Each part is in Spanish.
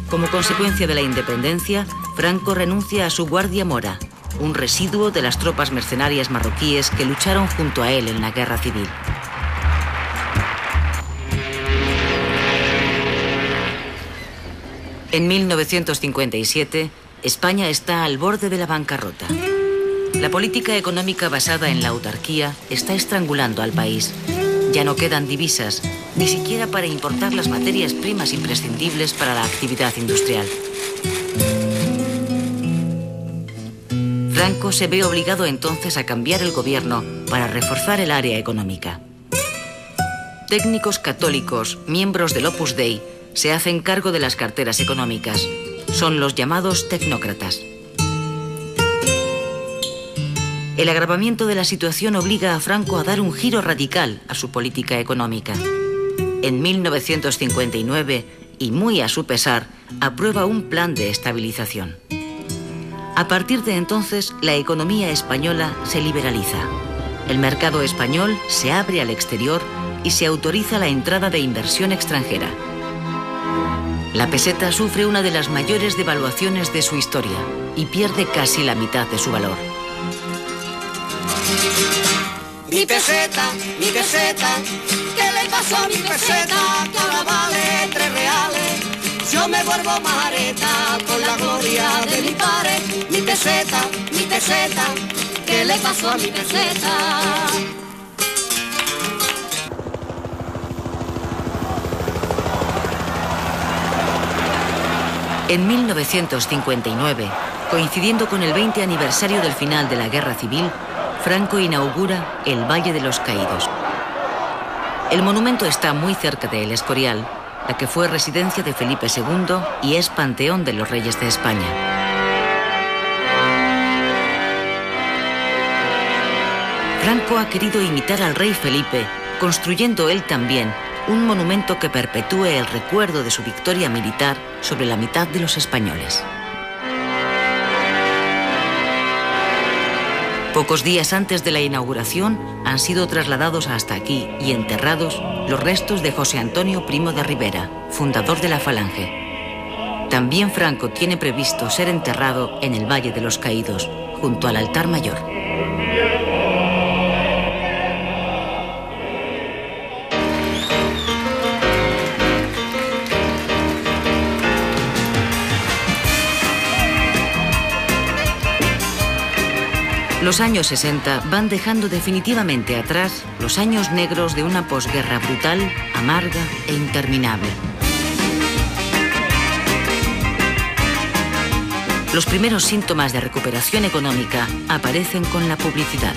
Como consecuencia de la independencia, Franco renuncia a su Guardia Mora, un residuo de las tropas mercenarias marroquíes que lucharon junto a él en la guerra civil. En 1957, España está al borde de la bancarrota. La política económica basada en la autarquía está estrangulando al país. Ya no quedan divisas, ni siquiera para importar las materias primas imprescindibles para la actividad industrial. Franco se ve obligado entonces a cambiar el gobierno para reforzar el área económica. Técnicos católicos, miembros del Opus Dei, se hacen cargo de las carteras económicas. Son los llamados tecnócratas. El agravamiento de la situación obliga a Franco a dar un giro radical a su política económica. En 1959, y muy a su pesar, aprueba un plan de estabilización. A partir de entonces, la economía española se liberaliza. El mercado español se abre al exterior y se autoriza la entrada de inversión extranjera. La peseta sufre una de las mayores devaluaciones de su historia y pierde casi la mitad de su valor. Mi peseta, ¿qué le pasó a mi peseta? Que ahora vale 3 reales. Yo me vuelvo majareta con la gloria de mi padre. Mi peseta, ¿qué le pasó a mi peseta? En 1959, coincidiendo con el 20 aniversario del final de la Guerra Civil, Franco inaugura el Valle de los Caídos. El monumento está muy cerca de El Escorial, la que fue residencia de Felipe II y es panteón de los reyes de España. Franco ha querido imitar al rey Felipe, construyendo él también un monumento que perpetúe el recuerdo de su victoria militar sobre la mitad de los españoles. Pocos días antes de la inauguración han sido trasladados hasta aquí y enterrados los restos de José Antonio Primo de Rivera, fundador de la Falange. También Franco tiene previsto ser enterrado en el Valle de los Caídos, junto al altar mayor. Los años 60 van dejando definitivamente atrás los años negros de una posguerra brutal, amarga e interminable. Los primeros síntomas de recuperación económica aparecen con la publicidad.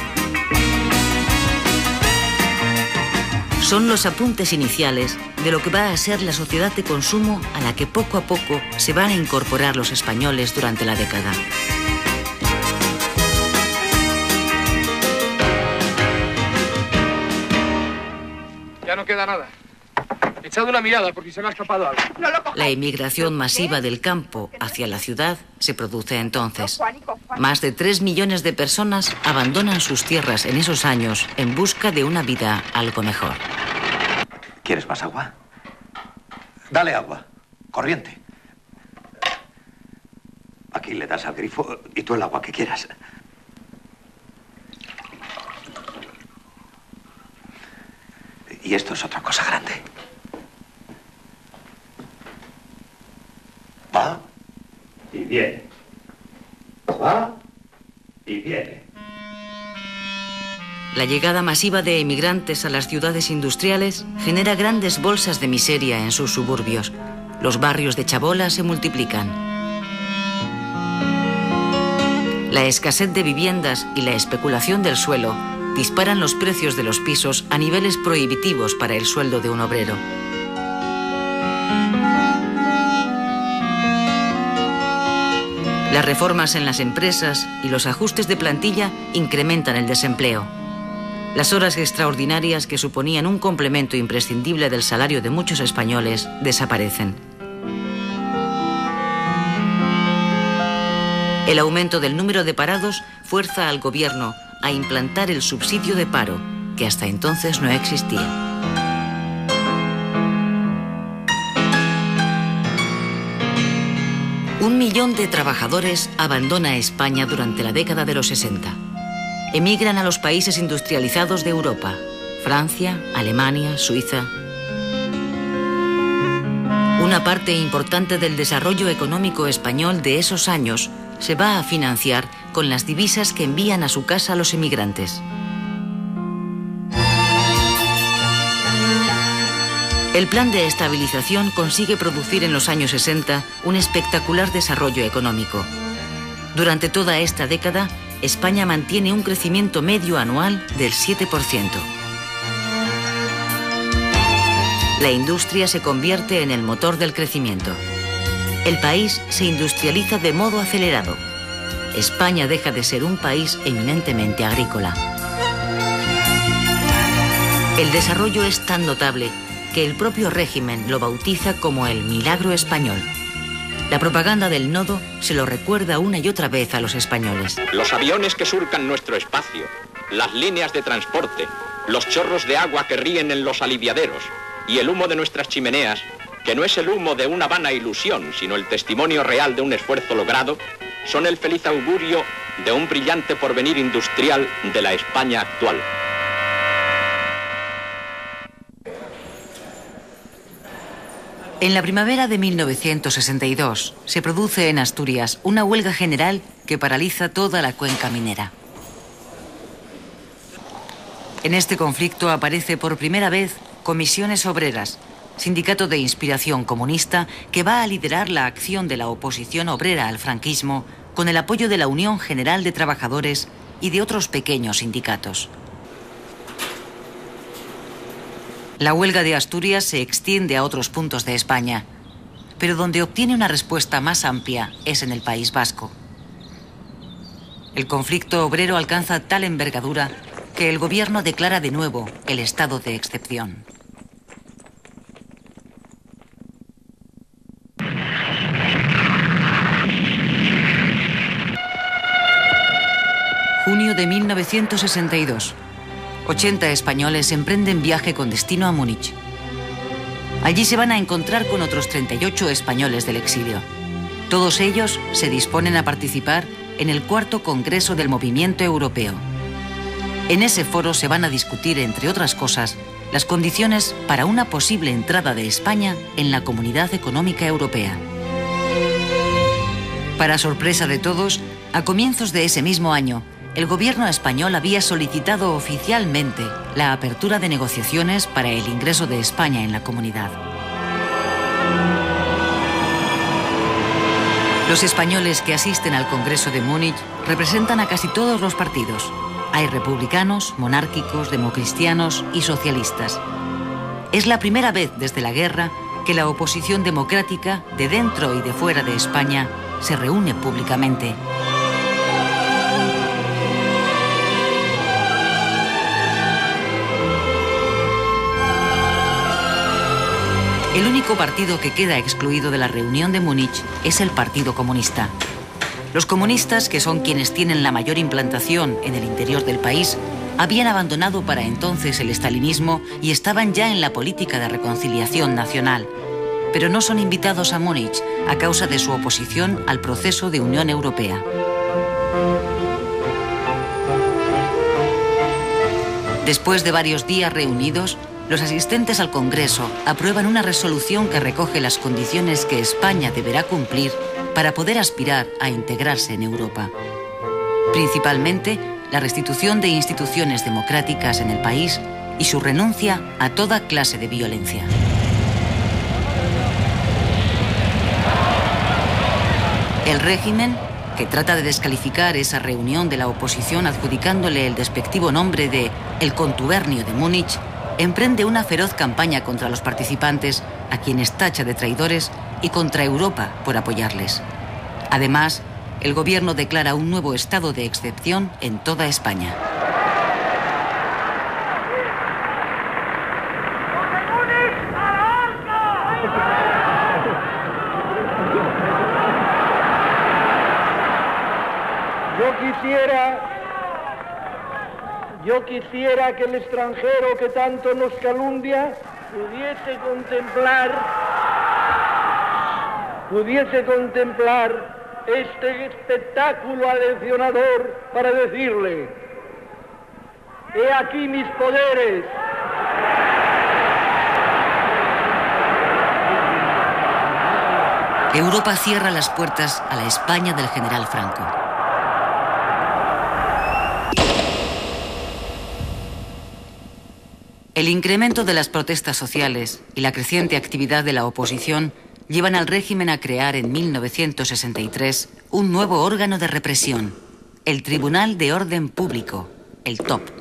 Son los apuntes iniciales de lo que va a ser la sociedad de consumo a la que poco a poco se van a incorporar los españoles durante la década. Ya no queda nada. Echad una mirada porque se me ha escapado algo. La emigración masiva del campo hacia la ciudad se produce entonces. Más de 3 millones de personas abandonan sus tierras en esos años en busca de una vida algo mejor. ¿Quieres más agua? Dale agua. Corriente. Aquí le das al grifo y tú el agua que quieras. Y esto es otra cosa grande. Va y viene. Va y viene. La llegada masiva de emigrantes a las ciudades industriales genera grandes bolsas de miseria en sus suburbios. Los barrios de chabola se multiplican. La escasez de viviendas y la especulación del suelo disparan los precios de los pisos a niveles prohibitivos para el sueldo de un obrero. Las reformas en las empresas y los ajustes de plantilla incrementan el desempleo. Las horas extraordinarias que suponían un complemento imprescindible del salario de muchos españoles desaparecen. El aumento del número de parados fuerza al gobierno a implantar el subsidio de paro, que hasta entonces no existía. 1 millón de trabajadores abandona España durante la década de los 60. Emigran a los países industrializados de Europa: Francia, Alemania, Suiza. Una parte importante del desarrollo económico español de esos años se va a financiar con las divisas que envían a su casa los emigrantes. El plan de estabilización consigue producir en los años 60 un espectacular desarrollo económico. Durante toda esta década, España mantiene un crecimiento medio anual del 7%. La industria se convierte en el motor del crecimiento. El país se industrializa de modo acelerado. España deja de ser un país eminentemente agrícola. El desarrollo es tan notable que el propio régimen lo bautiza como el milagro español. La propaganda del nodo se lo recuerda una y otra vez a los españoles. Los aviones que surcan nuestro espacio, las líneas de transporte, los chorros de agua que ríen en los aliviaderos y el humo de nuestras chimeneas, que no es el humo de una vana ilusión, sino el testimonio real de un esfuerzo logrado, son el feliz augurio de un brillante porvenir industrial de la España actual. En la primavera de 1962 se produce en Asturias una huelga general que paraliza toda la cuenca minera. En este conflicto aparece por primera vez Comisiones Obreras, sindicato de inspiración comunista que va a liderar la acción de la oposición obrera al franquismo con el apoyo de la Unión General de Trabajadores y de otros pequeños sindicatos. La huelga de Asturias se extiende a otros puntos de España, pero donde obtiene una respuesta más amplia es en el País Vasco. El conflicto obrero alcanza tal envergadura que el gobierno declara de nuevo el estado de excepción. Junio de 1962. 80 españoles emprenden viaje con destino a Múnich. Allí se van a encontrar con otros 38 españoles del exilio. Todos ellos se disponen a participar en el cuarto Congreso del Movimiento Europeo. En ese foro se van a discutir, entre otras cosas, las condiciones para una posible entrada de España en la Comunidad Económica Europea. Para sorpresa de todos, a comienzos de ese mismo año, el gobierno español había solicitado oficialmente la apertura de negociaciones para el ingreso de España en la comunidad. Los españoles que asisten al Congreso de Múnich representan a casi todos los partidos. Hay republicanos, monárquicos, democristianos y socialistas. Es la primera vez desde la guerra que la oposición democrática de dentro y de fuera de España se reúne públicamente. El único partido que queda excluido de la reunión de Múnich es el Partido Comunista. Los comunistas, que son quienes tienen la mayor implantación en el interior del país, habían abandonado para entonces el estalinismo y estaban ya en la política de reconciliación nacional, pero no son invitados a Múnich a causa de su oposición al proceso de Unión Europea. Después de varios días reunidos, los asistentes al Congreso aprueban una resolución que recoge las condiciones que España deberá cumplir para poder aspirar a integrarse en Europa. Principalmente, la restitución de instituciones democráticas en el país y su renuncia a toda clase de violencia. El régimen, que trata de descalificar esa reunión de la oposición adjudicándole el despectivo nombre de El Contubernio de Múnich, emprende una feroz campaña contra los participantes, a quienes tacha de traidores, y contra Europa por apoyarles. Además, el gobierno declara un nuevo estado de excepción en toda España. Yo quisiera que el extranjero que tanto nos calumnia pudiese contemplar pudiese contemplar este espectáculo aleccionador para decirle: he aquí mis poderes. Europa cierra las puertas a la España del general Franco. El incremento de las protestas sociales y la creciente actividad de la oposición llevan al régimen a crear en 1963 un nuevo órgano de represión, el Tribunal de Orden Público, el TOP.